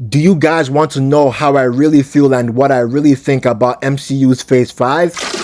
Do you guys want to know how I really feel and what I really think about MCU's Phase 5?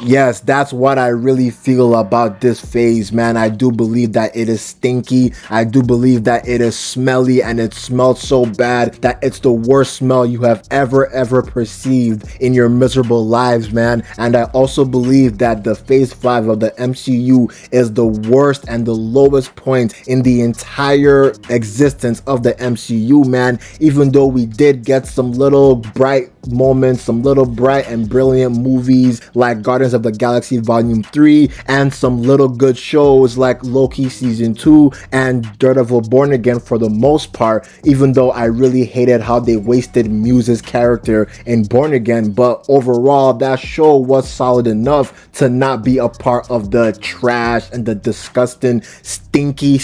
Yes, that's what I really feel about this phase, man. I do believe that it is stinky. I do believe that it is smelly, and it smells so bad that it's the worst smell you have ever perceived in your miserable lives, man. And I also believe that the Phase 5 of the MCU is the worst and the lowest point in the entire existence of the MCU, man. Even though we did get some little bright moments, some little bright and brilliant movies like Guardians of the Galaxy Volume 3, and some little good shows like Loki Season 2 and Daredevil Born Again for the most part, even though I really hated how they wasted Muse's character in Born Again. But overall, that show was solid enough to not be a part of the trash and the disgusting, stinky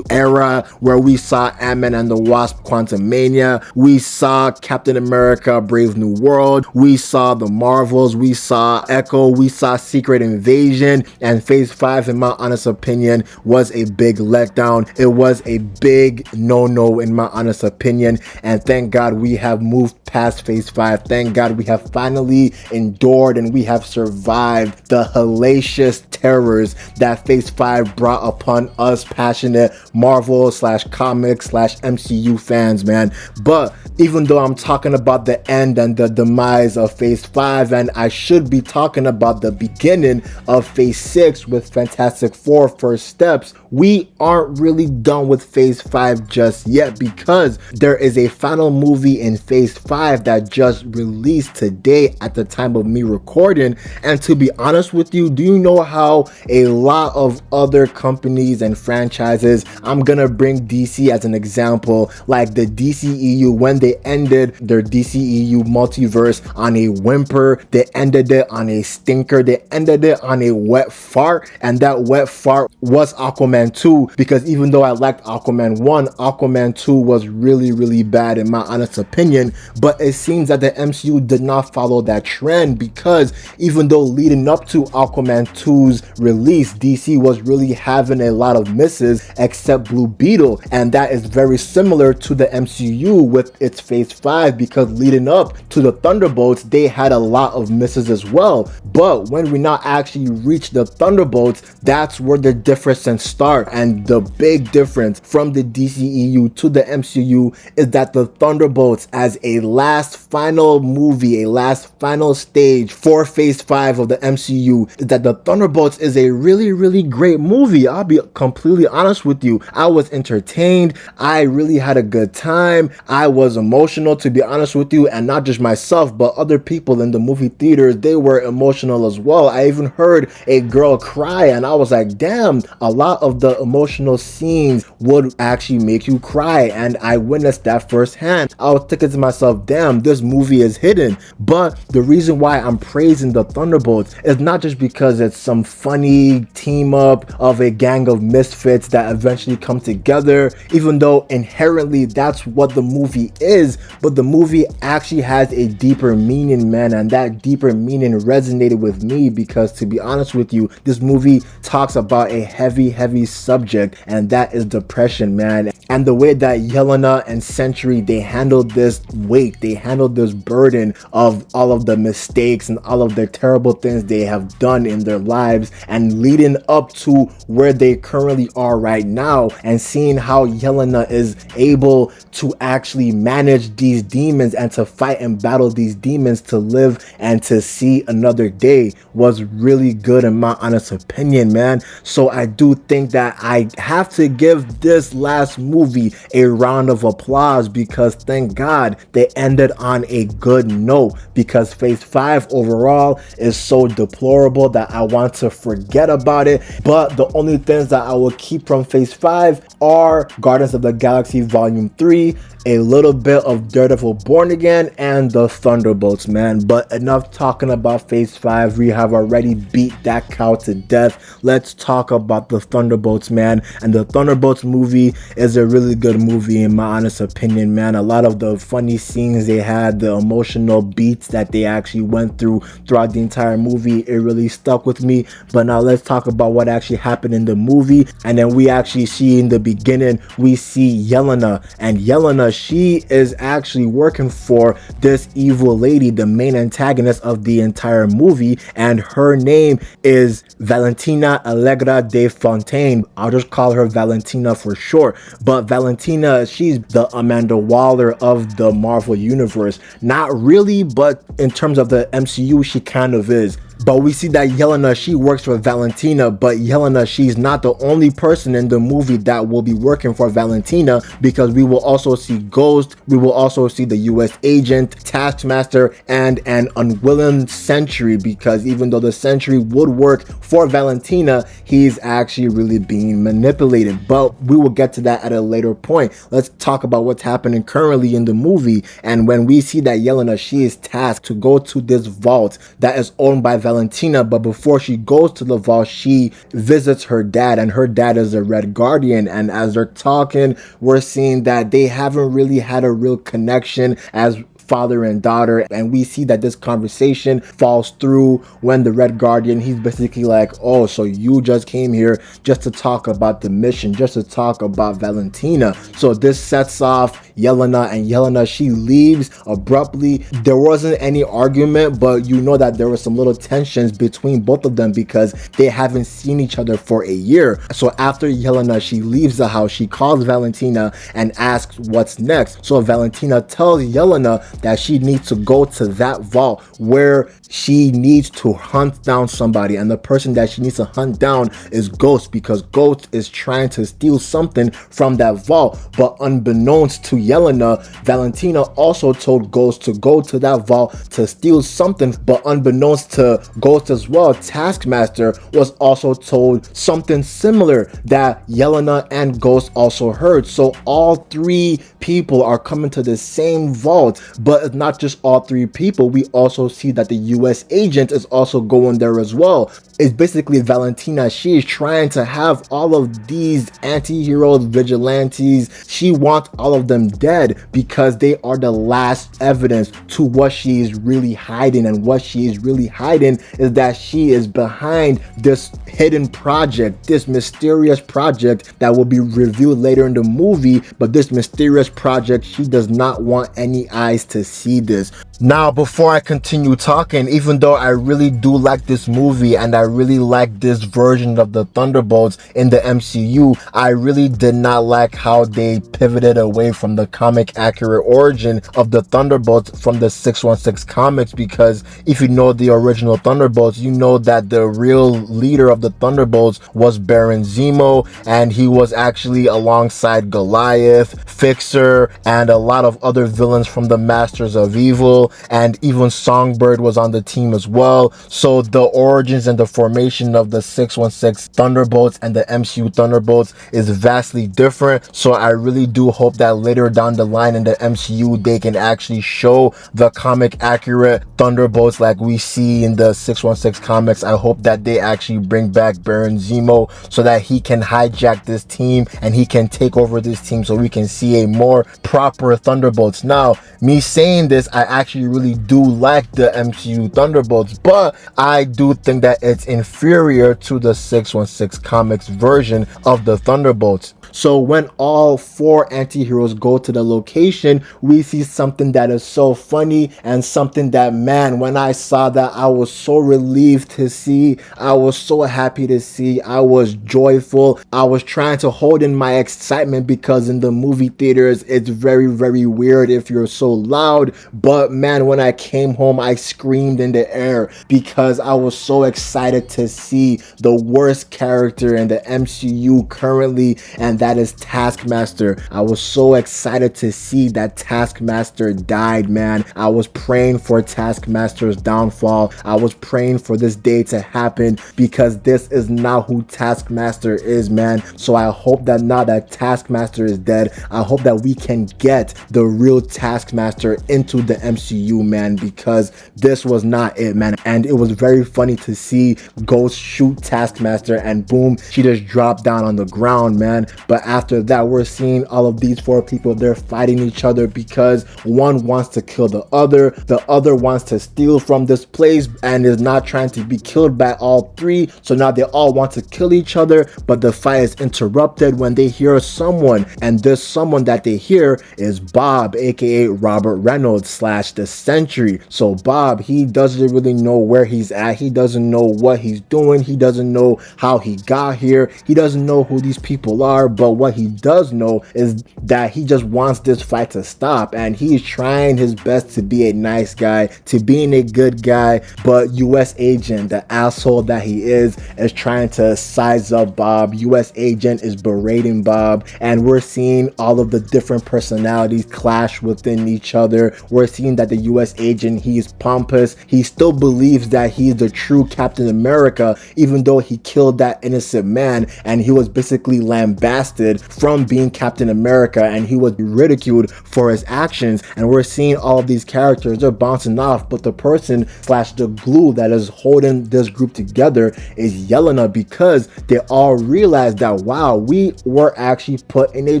era where we saw Ant-Man and the Wasp Quantumania, we saw Captain America Brave New World, we saw the Marvels, we saw Echo, we saw Secret Invasion, and Phase 5, in my honest opinion, was a big letdown. It was a big no-no in my honest opinion, and thank God we have moved past Phase 5. Thank God we have finally endured and we have survived the hellacious terrors that Phase 5 brought upon us passionate Marvel / comics / MCU fans, man. But even though I'm talking about the end and the demise of Phase 5, and I should be talking about the beginning of Phase 6 with Fantastic Four First Steps, we aren't really done with Phase 5 just yet, because there is a final movie in Phase 5 that just released today at the time of me recording. And to be honest with you, do you know how a lot of other companies and franchises, I'm gonna bring DC as an example, like the DCEU, when they ended their DCEU multiverse on a whimper, they ended it on a stinker, they ended it on a wet fart, and that wet fart was Aquaman 2, because even though I liked Aquaman 1, Aquaman 2 was really bad in my honest opinion. But it seems that the MCU did not follow that trend, because even though leading up to Aquaman 2's release, DC was really having a lot of misses except Blue Beetle, and that is very similar to the MCU with its Phase 5, because leading up to the Thunderbolts, they had a lot of misses as well. But when we now actually reach the Thunderbolts, that's where the differences start. And the big difference from the DCEU to the MCU is that the Thunderbolts, as a last final movie, a last final stage for Phase 5 of the MCU, is that the Thunderbolts is a really great movie. I'll be completely honest with you. I was entertained. I really had a good time. I was emotional, to be honest with you, and not just myself, but other people in the movie theaters, they were emotional as well. I even heard a girl cry, and I was like, damn, a lot of the emotional scenes would actually make you cry, and I witnessed that firsthand. I was thinking to myself, damn, this movie is hidden. But the reason why I'm praising the Thunderbolts is not just because it's some funny team up of a gang of misfits that eventually come together, even though inherently that's what the movie is, but the movie actually has a deeper meaning, man, and that deeper meaning resonated with me, because to be honest with you, this movie talks about a heavy subject, and that is depression, man. And the way that Yelena and Sentry, they handled this weight, they handled this burden of all of the mistakes and all of the terrible things they have done in their lives, and leading up to where they currently are right now, and seeing how Yelena is able to actually manage these demons and to fight and battle these demons to live and to see another day was really good in my honest opinion, man. So I do think that I have to give this last movie a round of applause, because thank God they ended on a good note, because Phase 5 overall is so deplorable that I want to forget about it. But the only things that I will keep from Phase 5 are Guardians of the Galaxy Volume 3, a little bit of Daredevil Born Again, and the Thunderbolts, man. But enough talking about Phase 5. We have already beat that cow to death. Let's talk about the Thunderbolts, man. And the Thunderbolts movie is a really good movie in my honest opinion, man. A lot of the funny scenes they had, the emotional beats that they actually went throughout the entire movie, it really stuck with me. But now let's talk about what actually happened in the movie. And then we actually see in the beginning, we see Yelena. And Yelena, she is actually working for this evil lady, the main antagonist of the entire movie. And her name is Valentina Allegra de Fontaine. I'll just call her Valentina for short. But Valentina, she's the Amanda Waller of the Marvel Universe. Not really, but in terms of the MCU, she kind of is. But we see that Yelena, she works for Valentina, but Yelena, she's not the only person in the movie that will be working for Valentina, because we will also see Ghost, we will also see the US agent, Taskmaster, and an unwilling Sentry, because even though the Sentry would work for Valentina, he's actually really being manipulated. But we will get to that at a later point. Let's talk about what's happening currently in the movie. And when we see that Yelena, she is tasked to go to this vault that is owned by Valentina, but before she goes to the vault, she visits her dad, and her dad is a Red Guardian. And as they're talking, we're seeing that they haven't really had a real connection as father and daughter, and we see that this conversation falls through when the Red Guardian, he's basically like, oh, so you just came here just to talk about the mission, just to talk about Valentina. So this sets off Yelena, and Yelena, she leaves abruptly. There wasn't any argument, but you know that there were some little tensions between both of them because they haven't seen each other for a year. So after Yelena, she leaves the house, she calls Valentina and asks what's next. So Valentina tells Yelena that she needs to go to that vault where she needs to hunt down somebody, and the person that she needs to hunt down is Ghost, because Ghost is trying to steal something from that vault. But unbeknownst to Yelena, Valentina also told Ghost to go to that vault to steal something, but unbeknownst to Ghost as well, Taskmaster was also told something similar that Yelena and Ghost also heard. So all three people are coming to the same vault, but it's not just all three people. We also see that the US agent is also going there as well. It's basically Valentina, she is trying to have all of these anti-heroes, vigilantes, she wants all of them dead because they are the last evidence to what she is really hiding. And what she is really hiding is that she is behind this hidden project, this mysterious project that will be revealed later in the movie. But this mysterious project, she does not want any eyes to see this. Now, before I continue talking, even though I really do like this movie and I really like this version of the Thunderbolts in the MCU, I really did not like how they pivoted away from the comic accurate origin of the Thunderbolts from the 616 comics, because if you know the original Thunderbolts, you know that the real leader of the Thunderbolts was Baron Zemo, and he was actually alongside Goliath, Fixer, and a lot of other villains from the Masters of Evil, and even Songbird was on the team as well. So the origins and the formation of the 616 Thunderbolts and the MCU Thunderbolts is vastly different. So I really do hope that later down the line in the MCU they can actually show the comic accurate Thunderbolts like we see in the 616 comics. I hope that they actually bring back Baron Zemo so that he can hijack this team and he can take over this team, so we can see a more proper Thunderbolts. Now, me saying this, I actually really do like the MCU Thunderbolts, but I do think that it's inferior to the 616 comics version of the Thunderbolts. So when all four anti-heroes go to the location, we see something that is so funny and something that, man, when I saw that, I was so relieved to see. I was so happy to see. I was joyful. I was trying to hold in my excitement because in the movie theaters, it's very, very weird if you're so loud. But man, when I came home, I screamed in the air because I was so excited to see the worst character in the MCU currently, and that is Taskmaster. I was so excited to see that Taskmaster died, man. I was praying for Taskmaster's downfall. I was praying for this day to happen because this is not who Taskmaster is, man. So I hope that now that Taskmaster is dead, I hope that we can get the real Taskmaster into the MCU, man, because this was not it, man. And it was very funny to see Ghost shoot Taskmaster and boom, she just dropped down on the ground, man. But after that, we're seeing all of these four people, they're fighting each other because one wants to kill the other wants to steal from this place and is not trying to be killed by all three. So now they all want to kill each other, but the fight is interrupted when they hear someone, and this someone that they hear is Bob, aka Robert Reynolds slash the Sentry. So Bob, he doesn't really know where he's at, he doesn't know what he's doing, he doesn't know how he got here, he doesn't know who these people are, but what he does know is that he just wants this fight to stop, and he's trying his best to be a nice guy, to being a good guy, but US Agent, the asshole that he is trying to size up Bob. US Agent is berating Bob, and we're seeing all of the different personalities clash within each other. We're seeing that the US Agent, he's pompous, he still believes that he's the true Captain America, even though he killed that innocent man, and he was basically lambasted from being Captain America, and he was ridiculed for his actions. And we're seeing all of these characters, they're bouncing off, but the person slash the glue that is holding this group together is Yelena, because they all realize that, wow, we were actually put in a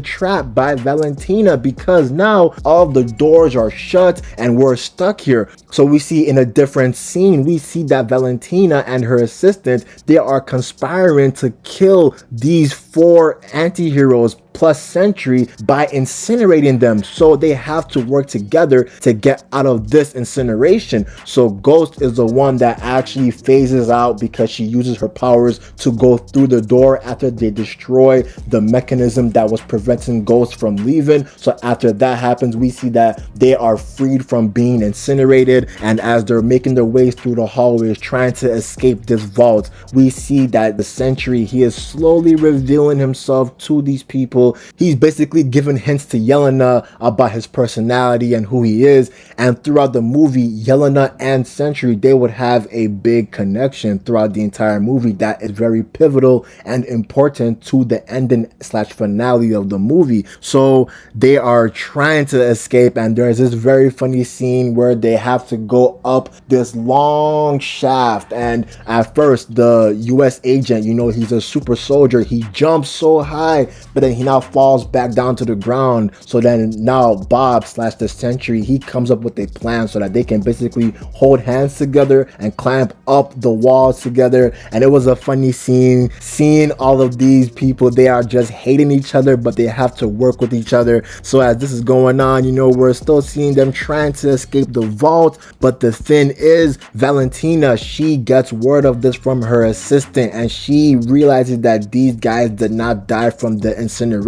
trap by Valentina, because now all the doors are shut and we're stuck here. So we see in a different scene, we see that Valentina and her assistant, they are conspiring to kill these four anti-heroes plus Sentry by incinerating them. So they have to work together to get out of this incineration. So Ghost is the one that actually phases out because she uses her powers to go through the door after they destroy the mechanism that was preventing Ghost from leaving. So after that happens, we see that they are freed from being incinerated, and as they're making their ways through the hallways trying to escape this vault, we see that the Sentry, he is slowly revealing himself to these people. He's basically giving hints to Yelena about his personality and who he is, and throughout the movie, Yelena and Sentry, they would have a big connection throughout the entire movie that is very pivotal and important to the ending slash finale of the movie. So they are trying to escape, and there's this very funny scene where they have to go up this long shaft, and at first the US Agent, you know, he's a super soldier, he jumps so high, but then he now falls back down to the ground. So then now Bob slash the Sentry, he comes up with a plan so that they can basically hold hands together and climb up the walls together. And it was a funny scene, seeing all of these people, they are just hating each other, but they have to work with each other. So as this is going on, you know, we're still seeing them trying to escape the vault, but the thing is, Valentina, she gets word of this from her assistant, and she realizes that these guys did not die from the incineration.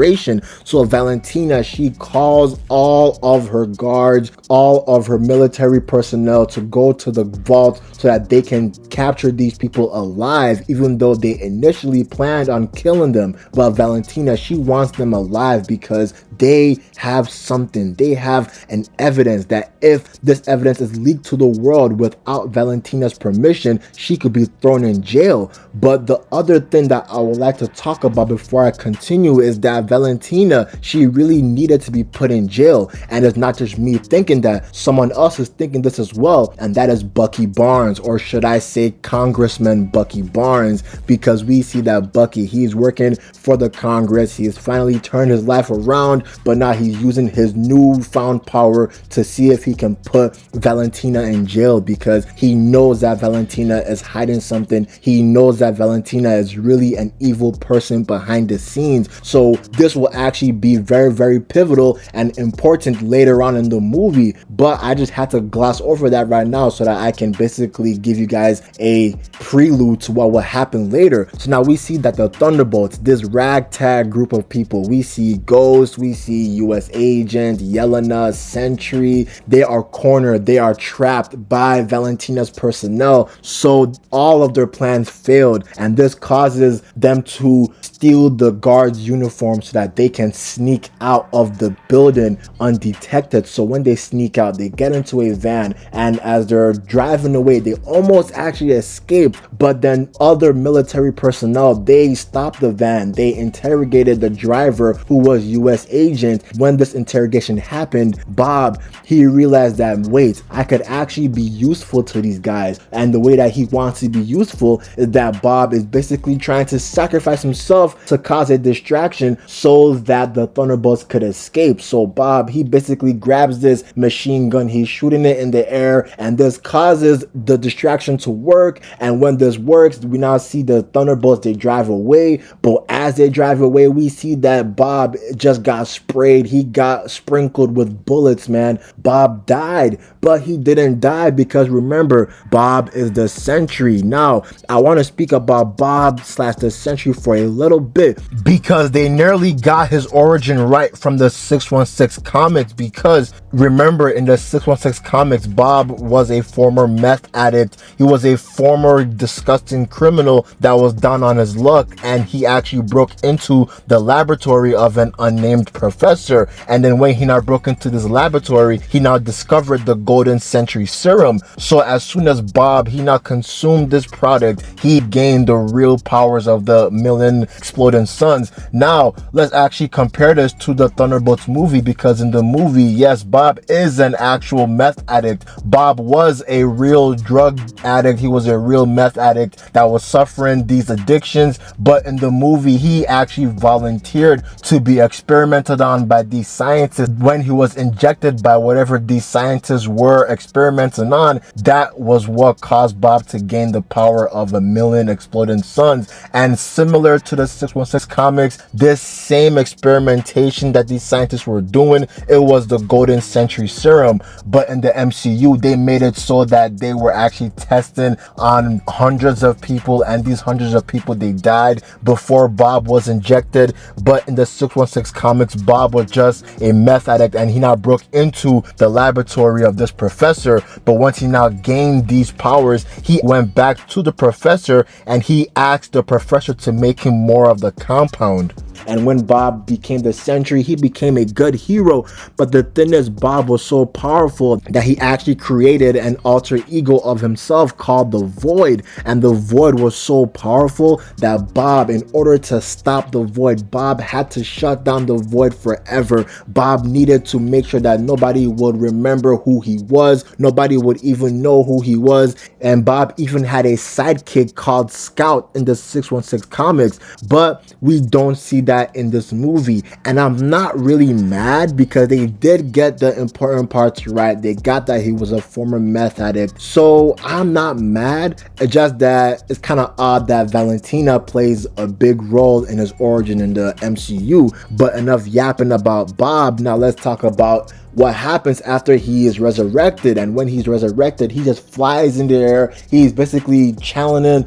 So Valentina, she calls all of her guards, all of her military personnel to go to the vault so that they can capture these people alive, even though they initially planned on killing them. But Valentina, she wants them alive because they have something, they have an evidence that if this evidence is leaked to the world without Valentina's permission, she could be thrown in jail. But the other thing that I would like to talk about before I continue is that Valentina, she really needed to be put in jail, and it's not just me thinking that, someone else is thinking this as well, and that is Bucky Barnes, or should I say Congressman Bucky Barnes, because we see that Bucky, he's working for the Congress, he has finally turned his life around, but now he's using his newfound power to see if he can put Valentina in jail, because he knows that Valentina is hiding something, he knows that Valentina is really an evil person behind the scenes. So this will actually be very, very pivotal and important later on in the movie, but I just had to gloss over that right now so that I can basically give you guys a prelude to what will happen later. So now we see that the Thunderbolts, this ragtag group of people, we see Ghost, we see US Agent, Yelena, Sentry. They are cornered, they are trapped by Valentina's personnel, so all of their plans failed, and this causes them to steal the guards' uniform so that they can sneak out of the building undetected. So when they sneak out, they get into a van, and as they're driving away, they almost actually escape, but then other military personnel, they stopped the van. They interrogated the driver, who was US Agent. When this interrogation happened, Bob, he realized that, wait, I could actually be useful to these guys, and the way that he wants to be useful is that Bob is basically trying to sacrifice himself to cause a distraction so that the Thunderbolts could escape. So Bob, he basically grabs this machine gun, he's shooting it in the air, and this causes the distraction to work. And when this works, we now see the Thunderbolts, they drive away, but as they drive away, we see that Bob just got sprayed. He got sprinkled with bullets, man. Bob died, but he didn't die because remember, Bob is the Sentry. Now, I want to speak about Bob slash the Sentry for a little bit because they nearly got his origin right from the 616 comics, because remember, in the 616 comics, Bob was a former meth addict. He was a former disgusting criminal that was down on his luck, and he actually broke into the laboratory of an unnamed professor. And then when he now broke into this laboratory, he now discovered the golden Sentry serum. So as soon as Bob, he now consumed this product, he gained the real powers of the million exploding suns. Now let's actually compare this to the Thunderbolts movie, because in the movie, yes, Bob is an actual meth addict. Bob was a real drug addict. He was a real meth addict that was suffering these addictions, but in the movie, he actually volunteered to be experimented on by these scientists. When he was injected by whatever these scientists were experimenting on, that was what caused Bob to gain the power of a million exploding suns. And similar to the 616 comics, this same experimentation that these scientists were doing, it was the golden Sentry serum. But in the MCU, they made it so that they were actually testing on hundreds of people, and these hundreds of people, they died before Bob was injected. But in the 616 comics, Bob was just a meth addict, and he now broke into the laboratory of this professor. But once he now gained these powers, he went back to the professor and he asked the professor to make him more of the compound. And when Bob became the Sentry, he became a good hero. But the thing is, Bob was so powerful that he actually created an alter ego of himself called the Void. And the Void was so powerful that Bob, in order to stop the Void, Bob had to shut down the Void forever. Bob needed to make sure that nobody would remember who he was. Nobody would even know who he was. And Bob even had a sidekick called Scout in the 616 comics. But we don't see that in this movie, and I'm not really mad because they did get the important parts right. They got that he was a former meth addict, so I'm not mad. It's just that it's kind of odd that Valentina plays a big role in his origin in the MCU. But enough yapping about Bob. Now let's talk about what happens after he is resurrected. And when he's resurrected, he just flies in the air. He's basically channeling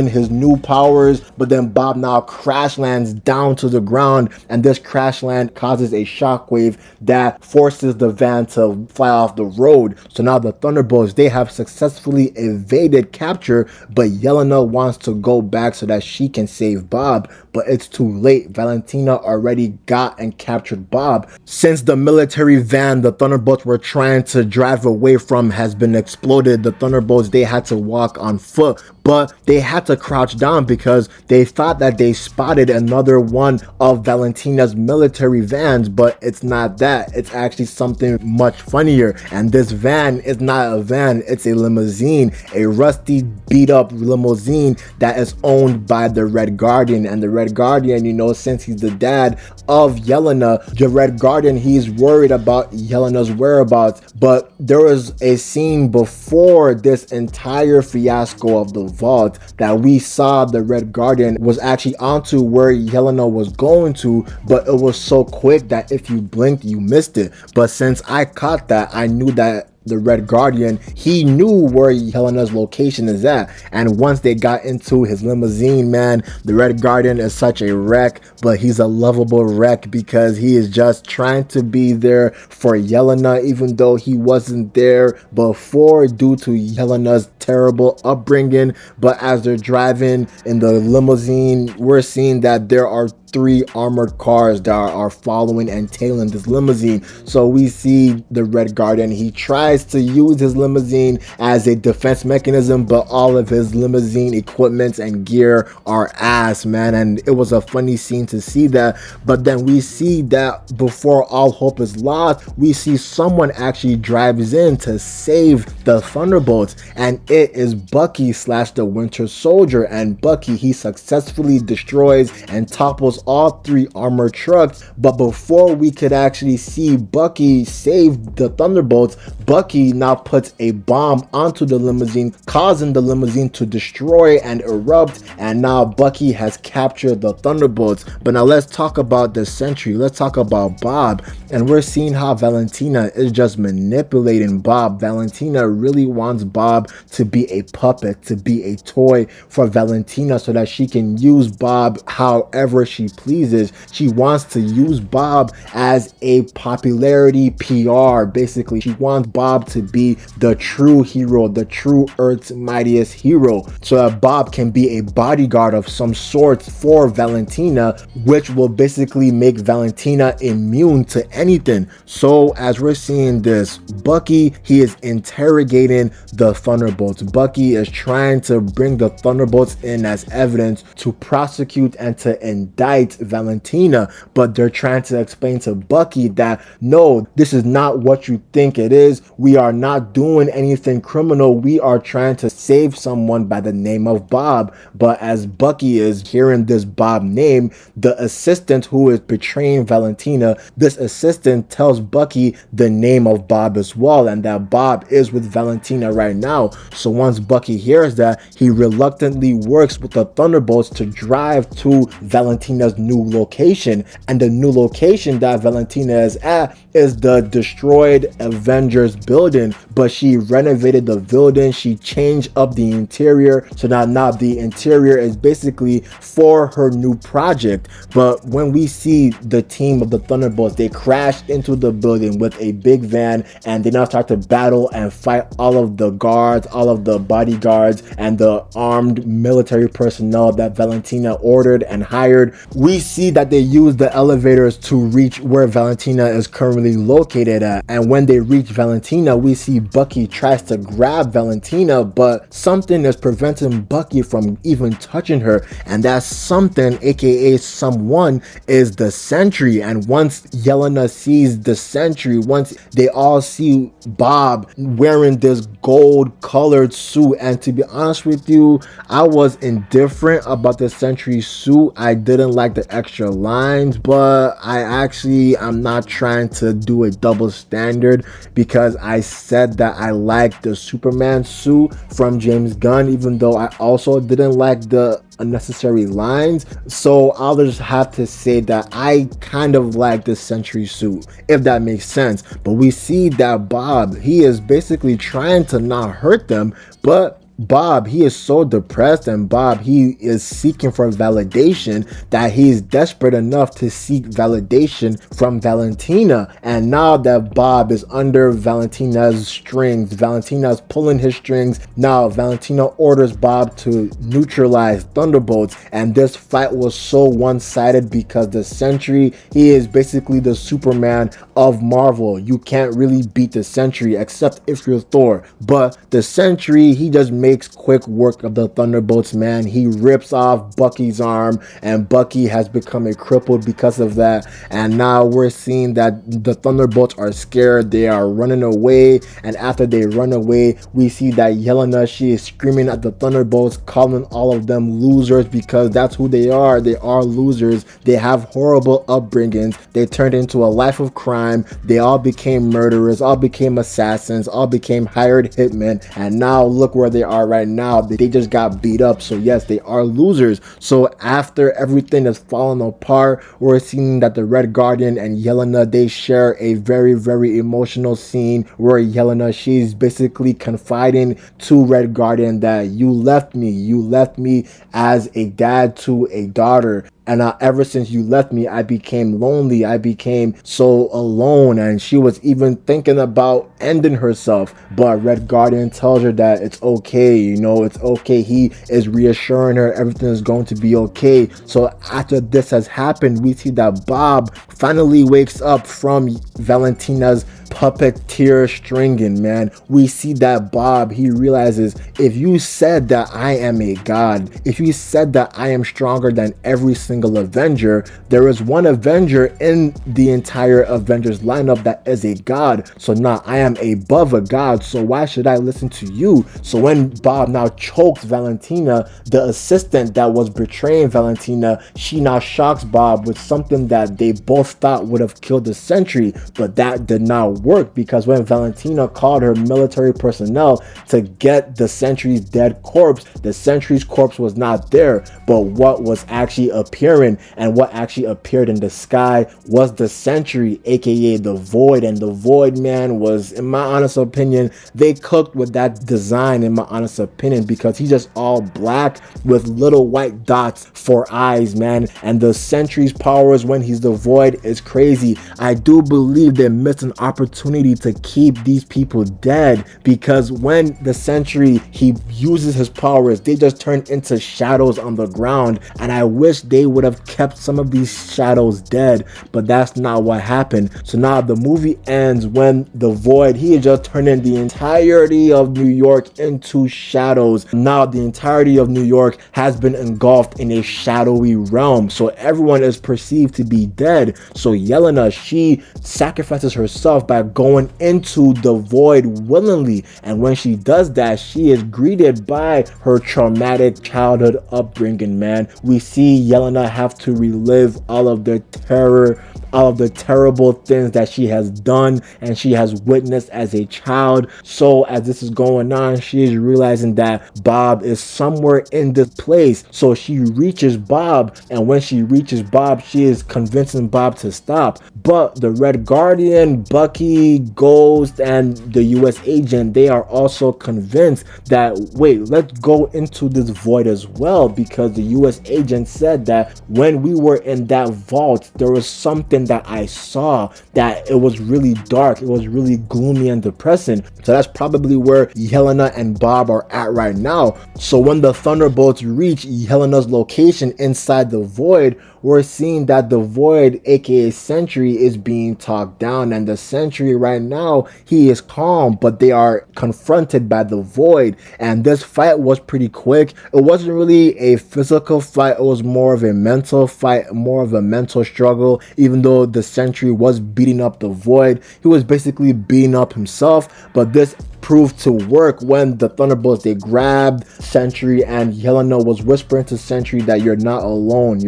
his new powers, but then Bob now crash lands down to the ground, and this crash land causes a shockwave that forces the van to fly off the road. So now the Thunderbolts, they have successfully evaded capture, but Yelena wants to go back so that she can save Bob, but it's too late. Valentina already got and captured Bob. Since the military van the Thunderbolts were trying to drive away from has been exploded, the Thunderbolts, they had to walk on foot, but they had to crouch down because they thought that they spotted another one of Valentina's military vans, but it's not that. It's actually something much funnier. And this van is not a van, it's a limousine, a rusty, beat up limousine that is owned by the Red Guardian. And the Red Guardian, you know, since he's the dad of Yelena, the Red Guardian, he's worried about Yelena's whereabouts. But there was a scene before this entire fiasco of the vault that we saw the Red Guardian was actually onto where Yelena was going to, but it was so quick that if you blinked, you missed it. But since I caught that, I knew that the Red Guardian, he knew where Helena's location is at. And once they got into his limousine, man, the Red Guardian is such a wreck, but he's a lovable wreck because he is just trying to be there for Yelena, even though he wasn't there before due to Helena's terrible upbringing. But as they're driving in the limousine, we're seeing that there are 3 armored cars that are following and tailing this limousine. So we see the Red Guardian, he tries to use his limousine as a defense mechanism, but all of his limousine equipment and gear are ass, man. And it was a funny scene to see that. But then we see that before all hope is lost, we see someone actually drives in to save the Thunderbolts, and it is Bucky / the Winter Soldier. And Bucky, he successfully destroys and topples all 3 armored trucks. But before we could actually see Bucky save the Thunderbolts, Bucky now puts a bomb onto the limousine, causing the limousine to destroy and erupt, and now Bucky has captured the Thunderbolts. But now let's talk about the Sentry, let's talk about Bob, and we're seeing how Valentina is just manipulating Bob. Valentina really wants Bob to be a puppet, to be a toy for Valentina so that she can use Bob however she pleases. She wants to use Bob as a popularity PR. Basically, she wants Bob to be the true hero, the true Earth's mightiest hero, so that Bob can be a bodyguard of some sort for Valentina, which will basically make Valentina immune to anything. So as we're seeing this, Bucky, he is interrogating the Thunderbolts. Bucky is trying to bring the Thunderbolts in as evidence to prosecute and to indict Valentina, but they're trying to explain to Bucky that no, this is not what you think it is. We are not doing anything criminal. We are trying to save someone by the name of Bob. But as Bucky is hearing this Bob name, the assistant who is betraying Valentina, this assistant tells Bucky the name of Bob as well, and that Bob is with Valentina right now. So once Bucky hears that, he reluctantly works with the Thunderbolts to drive to Valentina's new location. And the new location that Valentina is at is the destroyed Avengers building, but she renovated the building, she changed up the interior, so now the interior is basically for her new project. But when we see the team of the Thunderbolts, they crash into the building with a big van, and they now start to battle and fight all of the guards, all of the bodyguards, and the armed military personnel that Valentina ordered and hired. We see that they use the elevators to reach where Valentina is currently located at, and when they reach Valentina, we see Bucky tries to grab Valentina, but something is preventing Bucky from even touching her, and that something, aka someone, is the Sentry. And once Yelena sees the Sentry, once they all see Bob wearing this gold colored suit, and to be honest with you, I was indifferent about the Sentry suit. I didn't like the extra lines, but I'm not trying to do a double standard, because I said that I liked the Superman suit from James Gunn, even though I also didn't like the unnecessary lines. So I'll just have to say that I kind of like the Sentry suit, if that makes sense. But we see that Bob, he is basically trying to not hurt them, but Bob, he is so depressed, and Bob, he is seeking for validation, that he's desperate enough to seek validation from Valentina. And now that Bob is under Valentina's strings, Valentina's pulling his strings, now Valentina orders Bob to neutralize Thunderbolts. And this fight was so one-sided because the Sentry, he is basically the Superman of Marvel. You can't really beat the Sentry except if you're Thor. But the Sentry, he just makes quick work of the Thunderbolts, man. He rips off Bucky's arm, and Bucky has become a cripple because of that. And now we're seeing that the Thunderbolts are scared. They are running away, and after they run away, we see that Yelena, she is screaming at the Thunderbolts, calling all of them losers, because that's who they are. They are losers. They have horrible upbringings. They turned into a life of crime. They all became murderers, all became assassins, all became hired hitmen, and now look where they are right now, they just got beat up. So yes, they are losers. So after everything is falling apart, we're seeing that the Red Guardian and Yelena, they share a very, very emotional scene where Yelena, she's basically confiding to Red Guardian that you left me as a dad to a daughter. And ever since you left me, I became lonely. I became so alone. And she was even thinking about ending herself. But Red Guardian tells her that it's okay. It's okay. He is reassuring her everything is going to be okay. So after this has happened, we see that Bob finally wakes up from Valentina's puppeteer stringing, man. We see that Bob, he realizes, if you said that I am a god, if you said that I am stronger than every single Avenger, there is one Avenger in the entire Avengers lineup that is a god. So now I am above a god, so why should I listen to you? So when Bob now chokes Valentina, the assistant that was betraying Valentina, she now shocks Bob with something that they both thought would have killed the Sentry, but that did not work, because when Valentina called her military personnel to get the Sentry's dead corpse, the Sentry's corpse was not there. But what was actually appearing, and what actually appeared in the sky, was the Sentry, aka the Void. And the Void, man, was, in my honest opinion, they cooked with that design, in my honest opinion, because he's just all black with little white dots for eyes, man. And the Sentry's powers when he's the Void is crazy. I do believe they missed an opportunity to keep these people dead, because when the Sentry, he uses his powers, they just turn into shadows on the ground. And I wish they would have kept some of these shadows dead, but that's not what happened. So now the movie ends when the Void, he is just turning the entirety of New York into shadows. Now the entirety of New York has been engulfed in a shadowy realm, so everyone is perceived to be dead. So Yelena, she sacrifices herself by going into the Void willingly, and when she does that, she is greeted by her traumatic childhood upbringing, man. We see Yelena have to relive all of the terror, all of the terrible things that she has done and she has witnessed as a child. So as this is going on, she is realizing that Bob is somewhere in this place. So she reaches Bob, and when she reaches Bob, she is convincing Bob to stop. But the Red Guardian, Bucky, Ghost, and the US agent, they are also convinced that, wait, let's go into this Void as well, because the US agent said that when we were in that vault, there was something that I saw, that it was really dark, it was really gloomy and depressing. So that's probably where Yelena and Bob are at right now. So when the Thunderbolts reach Yelena's location inside the Void, we're seeing that the Void, aka Sentry, is being talked down, and the Sentry right now, he is calm, but they are confronted by the Void. And this fight was pretty quick. It wasn't really a physical fight, it was more of a mental fight, more of a mental struggle. Even though the Sentry was beating up the Void, he was basically beating up himself. But this proved to work when the Thunderbolts, they grabbed Sentry, and Yelena was whispering to Sentry that you're not alone,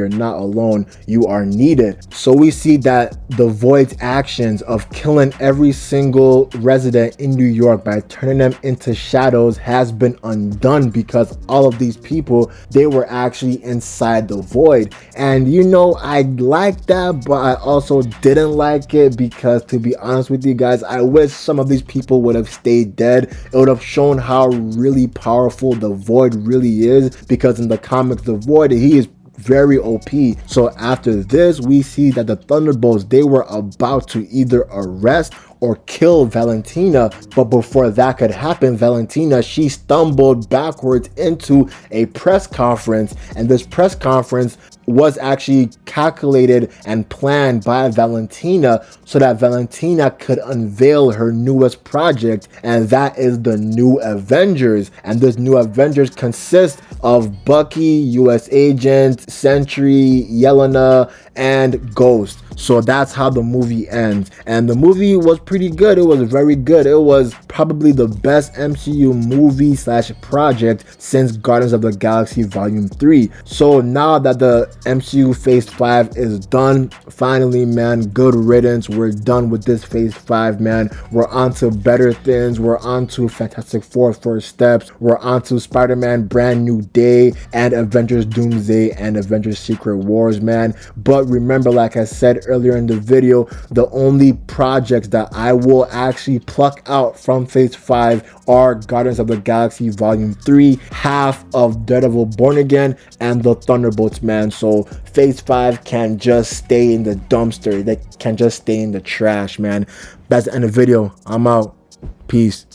you are needed. So we see that the Void's actions of killing every single resident in New York by turning them into shadows has been undone, because all of these people, they were actually inside the Void. And I like that, but I also didn't like it, because to be honest with you guys, I wish some of these people would have stayed dead. It would have shown how really powerful the Void really is, because in the comics, the Void, he is very OP. So after this, we see that the Thunderbolts, they were about to either arrest or kill Valentina, but before that could happen, Valentina, she stumbled backwards into a press conference, and this press conference was actually calculated and planned by Valentina so that Valentina could unveil her newest project, and that is the New Avengers. And this New Avengers consists of Bucky, US Agent, Sentry, Yelena, and Ghost. So that's how the movie ends. And the movie was pretty good. It was very good. It was probably the best MCU movie slash project since Guardians of the Galaxy Volume 3. So now that the MCU Phase 5 is done, finally, man, good riddance. We're done with this Phase 5, man. We're on to better things. We're on to Fantastic Four First Steps. We're on to Spider-Man Brand New Day and Avengers Doomsday and Avengers Secret Wars, man. But remember, like I said earlier in the video, the only projects that I will actually pluck out from Phase 5 are Guardians of the Galaxy Volume 3, half of Daredevil Born Again, and the Thunderbolts, man. So Phase 5 can just stay in the dumpster. They can just stay in the trash, man. That's the end of the video. I'm out. Peace.